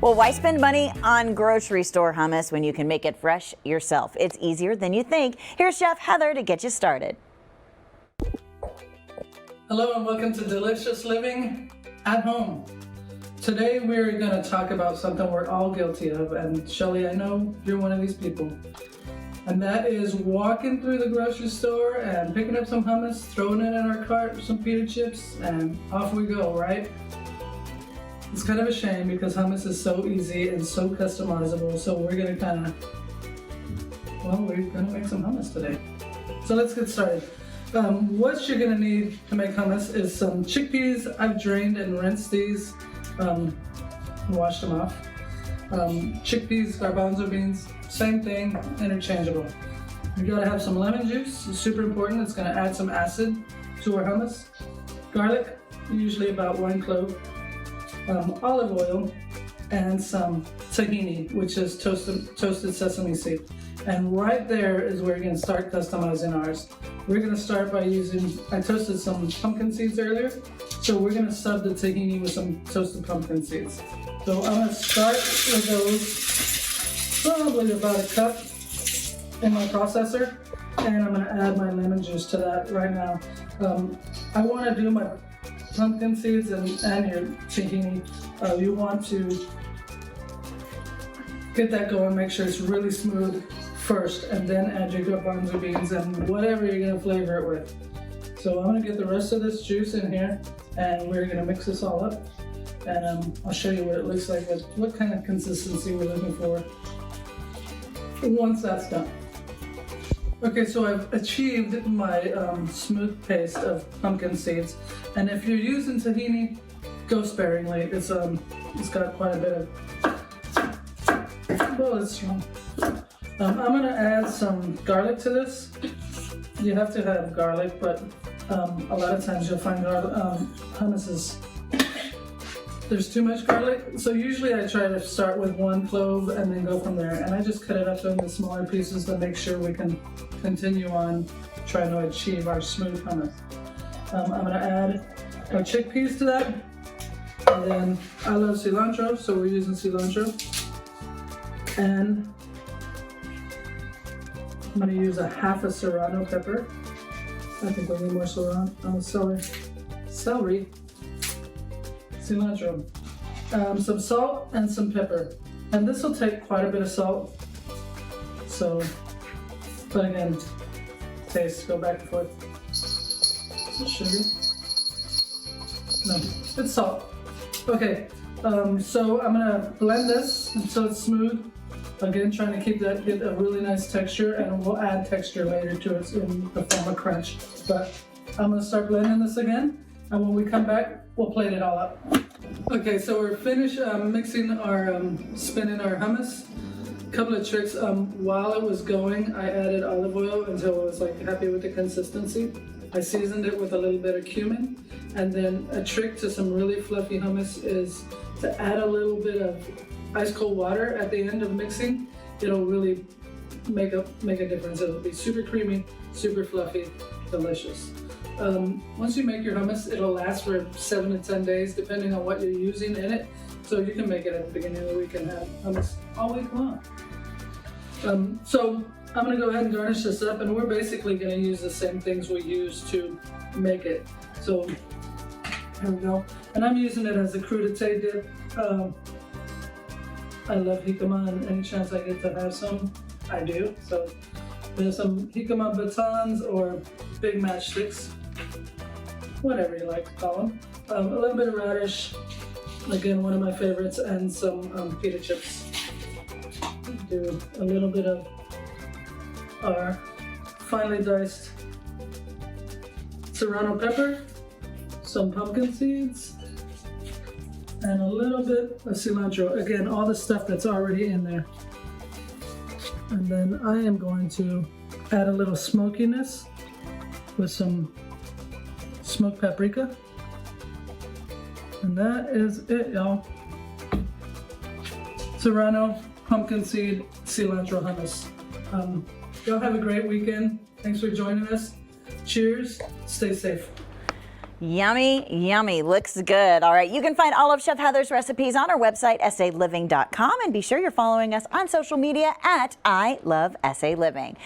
Well, why spend money on grocery store hummus when you can make it fresh yourself? It's easier than you think. Here's Chef Heather to get you started. Hello and welcome to Delicious Living at Home. Today we're going to talk about something we're all guilty of, and Shelly, I know you're one of these people. And that is walking through the grocery store and picking up some hummus, throwing it in our cart, some pita chips, and off we go, right? It's kind of a shame because hummus is so easy and so customizable, so we're going to we're going to make some hummus today. So let's get started. What you're going to need to make hummus is some chickpeas. I've drained and rinsed these, washed them off. Chickpeas, garbanzo beans, same thing, interchangeable. You gotta have some lemon juice, it's super important. It's gonna add some acid to our hummus. Garlic, usually about 1 clove. Olive oil, and some tahini, which is toasted sesame seed. And right there is where you're gonna start customizing ours. We're gonna start by I toasted some pumpkin seeds earlier, so we're gonna sub the tahini with some toasted pumpkin seeds. So I'm gonna start with those, probably about a cup in my processor, and I'm gonna add my lemon juice to that right now. I wanna do my pumpkin seeds and your tahini. You want to get that going, make sure it's really smooth first, and then add your garbanzo beans and whatever you're gonna flavor it with. So I'm gonna get the rest of this juice in here, and we're gonna mix this all up, and I'll show you what it looks like, what kind of consistency we're looking for once that's done. Okay, so I've achieved my smooth paste of pumpkin seeds, and if you're using tahini, go sparingly. It's got quite a bit of, well, it's strong. I'm gonna add some garlic to this. You have to have garlic, but a lot of times you'll find hummus there's too much garlic. So usually I try to start with 1 clove and then go from there. And I just cut it up into smaller pieces to make sure we can continue on trying to achieve our smooth hummus. I'm gonna add our chickpeas to that. And then I love cilantro, so we're using cilantro. And I'm gonna use a half a serrano pepper. I think we'll need more celery, cilantro, some salt and some pepper. And this will take quite a bit of salt. So, but again, taste, go back and forth. Is it sugar? No, it's salt. Okay, so I'm gonna blend this until it's smooth. Again, trying to get a really nice texture, and we'll add texture later to it in the form of crunch. But I'm gonna start blending this again, and when we come back, we'll plate it all up. Okay, so we're finished mixing spinning our hummus. A couple of tricks. While it was going, I added olive oil until I was happy with the consistency. I seasoned it with a little bit of cumin, and then a trick to some really fluffy hummus is to add a little bit of ice cold water at the end of mixing. It'll really make a difference. It'll be super creamy, super fluffy, delicious. Once you make your hummus, it'll last for 7 to 10 days depending on what you're using in it. So you can make it at the beginning of the week and have hummus all week long. So I'm gonna go ahead and garnish this up, and we're basically gonna use the same things we use to make it. So here we go. And I'm using it as a crudité dip. I love jicama, and any chance I get to have some, I do. So there's some jicama batons or big matchsticks, whatever you like to call them. A little bit of radish, again, one of my favorites, and some pita chips. Do a little bit of our finely diced serrano pepper, some pumpkin seeds, and a little bit of cilantro. Again, all the stuff that's already in there. And then I am going to add a little smokiness with some smoked paprika. And that is it, y'all. Serrano, pumpkin seed, cilantro hummus. Y'all have a great weekend. Thanks for joining us. Cheers. Stay safe. Yummy, yummy. Looks good. All right, you can find all of Chef Heather's recipes on our website, saliving.com, and be sure you're following us on social media at I Love SA Living.